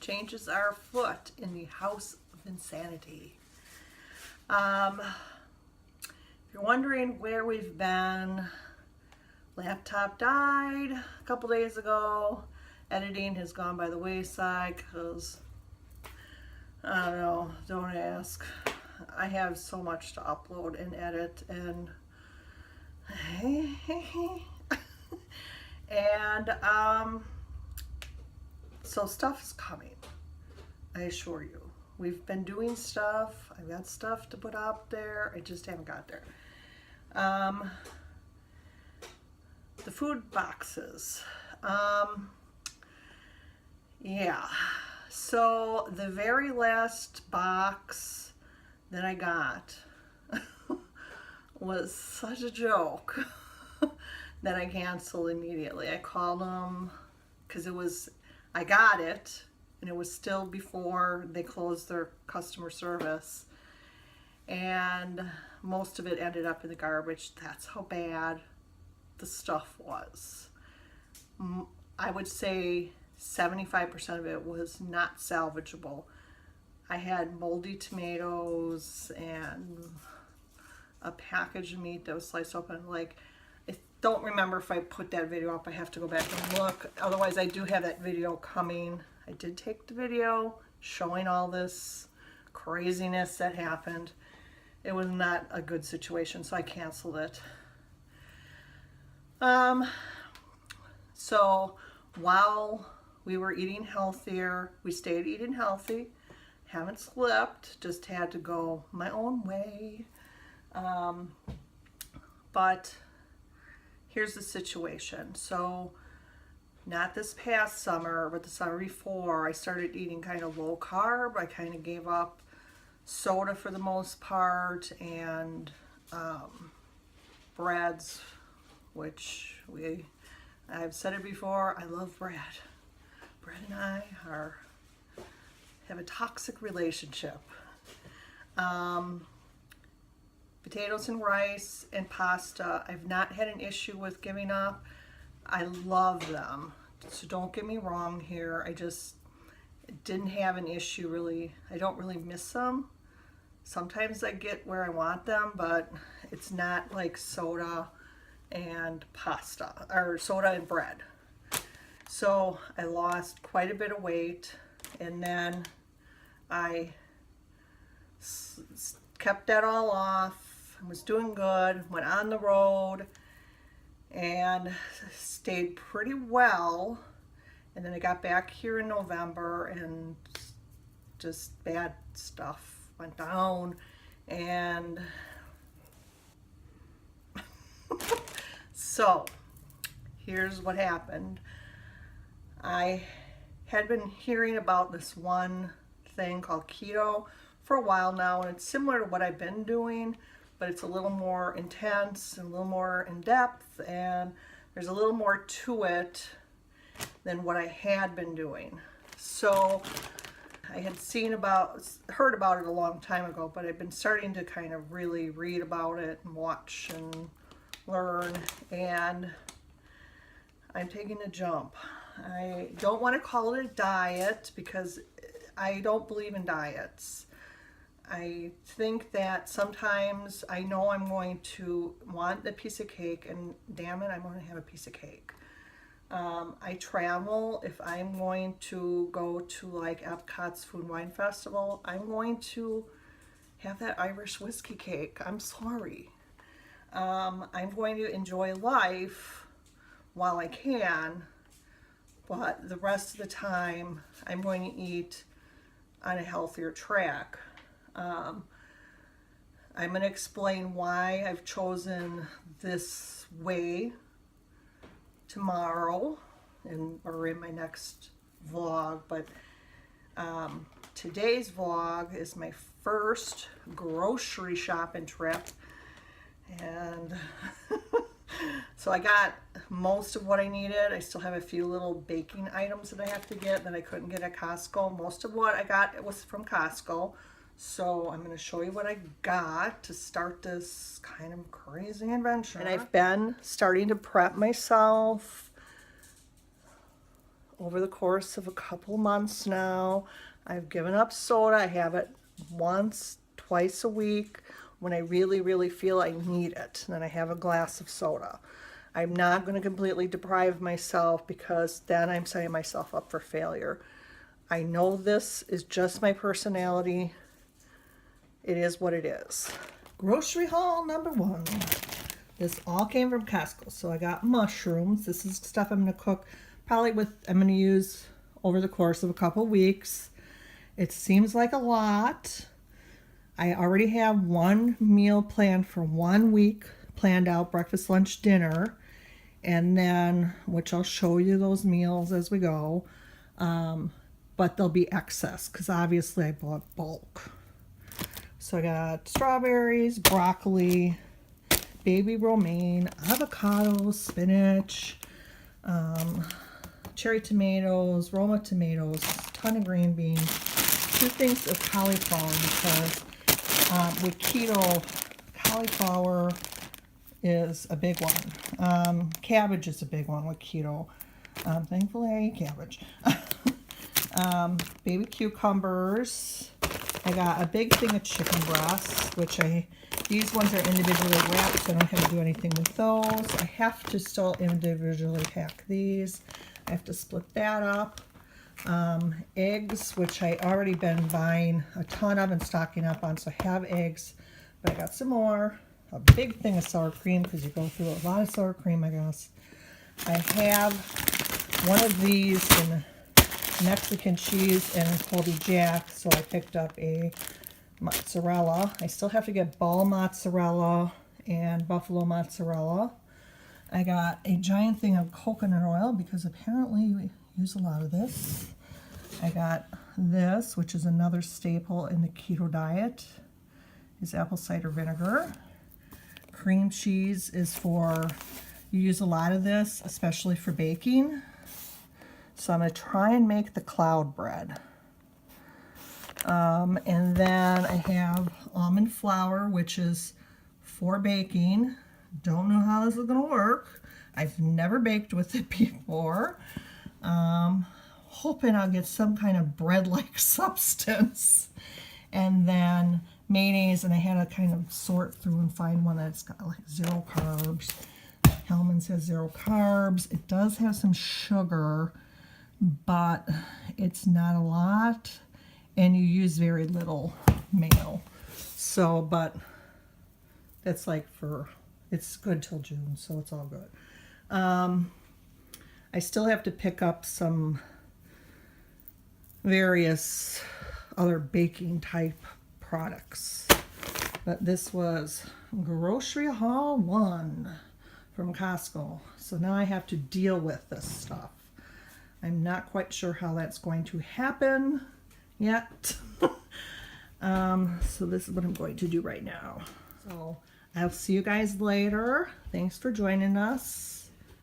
changes our foot in the house of insanity. If you're wondering where we've been, laptop died a couple days ago. Editing has gone by the wayside because, I don't know, don't ask. I have so much to upload and edit and so stuff is coming, I assure you. We've been doing stuff. I've got stuff to put out there. I just haven't got there. The food boxes. Yeah. So the very last box that I got was such a joke that I canceled immediately. I called them because I got it and it was still before they closed their customer service, and most of it ended up in the garbage. That's how bad the stuff was. I would say 75% of it was not salvageable. I had moldy tomatoes and a package of meat that was sliced open. Like, I don't remember if I put that video up. I have to go back and look. Otherwise, I do have that video coming. I did take the video showing all this craziness that happened. It was not a good situation, so I canceled it. So while we were eating healthier, we stayed eating healthy, haven't slipped, just had to go my own way. But here's the situation. So not this past summer, but the summer before, I started eating kind of low carb. I kind of gave up soda for the most part, and breads, which I've said it before, I love bread. Bread and I have a toxic relationship. Potatoes and rice and pasta, I've not had an issue with giving up. I love them, so don't get me wrong here. I just didn't have an issue really. I don't really miss them. Sometimes I get where I want them, but it's not like soda and pasta, or soda and bread. So I lost quite a bit of weight, and then I kept that all off. I was doing good, went on the road, and stayed pretty well. And then I got back here in November, and just bad stuff went down, and so here's what happened. I had been hearing about this one thing called Keto for a while now, and it's similar to what I've been doing, but it's a little more intense and a little more in depth, and there's a little more to it than what I had been doing. So I had heard about it a long time ago, but I've been starting to kind of really read about it and watch and learn, and I'm taking a jump. I don't want to call it a diet because I don't believe in diets. I think that sometimes I know I'm going to want a piece of cake, and damn it, I'm going to have a piece of cake. I travel. If I'm going to go to like Epcot's Food and Wine Festival, I'm going to have that Irish whiskey cake. I'm sorry. I'm going to enjoy life while I can, but the rest of the time I'm going to eat on a healthier track. I'm going to explain why I've chosen this way tomorrow or in my next vlog, but today's vlog is my first grocery shopping trip, and so I got most of what I needed. I still have a few little baking items that I have to get that I couldn't get at Costco. Most of what I got was from Costco. So I'm going to show you what I got to start this kind of crazy adventure. And I've been starting to prep myself over the course of a couple months now. I've given up soda. I have it once, twice a week when I really, really feel I need it. And then I have a glass of soda. I'm not going to completely deprive myself because then I'm setting myself up for failure. I know this is just my personality. It is what it is. Grocery haul number 1. This all came from Costco. So I got mushrooms. This is stuff I'm going to cook I'm going to use over the course of a couple weeks. It seems like a lot. I already have one meal planned for 1 week, planned out, breakfast, lunch, dinner. And then, which I'll show you those meals as we go. But there'll be excess because obviously I bought bulk. So I got strawberries, broccoli, baby romaine, avocado, spinach, cherry tomatoes, Roma tomatoes, a ton of green beans, 2 things of cauliflower because with keto, cauliflower is a big one. Cabbage is a big one with keto. Thankfully I eat cabbage. Baby cucumbers. I got a big thing of chicken breasts, these ones are individually wrapped, so I don't have to do anything with those. I have to still individually pack these. I have to split that up. Eggs, which I already been buying a ton of and stocking up on, so I have eggs, but I got some more. A big thing of sour cream because you go through a lot of sour cream, I guess. I have one of these in Mexican cheese and Colby Jack, so I picked up a mozzarella. I still have to get ball mozzarella and buffalo mozzarella. I got a giant thing of coconut oil because apparently we use a lot of this. I got this, which is another staple in the keto diet, is apple cider vinegar. Cream cheese is you use a lot of this, especially for baking. So I'm going to try and make the cloud bread. And then I have almond flour, which is for baking. Don't know how this is going to work. I've never baked with it before. Hoping I'll get some kind of bread-like substance. And then mayonnaise, and I had to kind of sort through and find one that's got like 0 carbs. Hellmann's has 0 carbs. It does have some sugar, but it's not a lot, and you use very little mayo. So, but that's like it's good till June, so it's all good. I still have to pick up some various other baking type products, but this was grocery haul 1 from Costco. So now I have to deal with this stuff. I'm not quite sure how that's going to happen yet. So this is what I'm going to do right now. So I'll see you guys later. Thanks for joining us.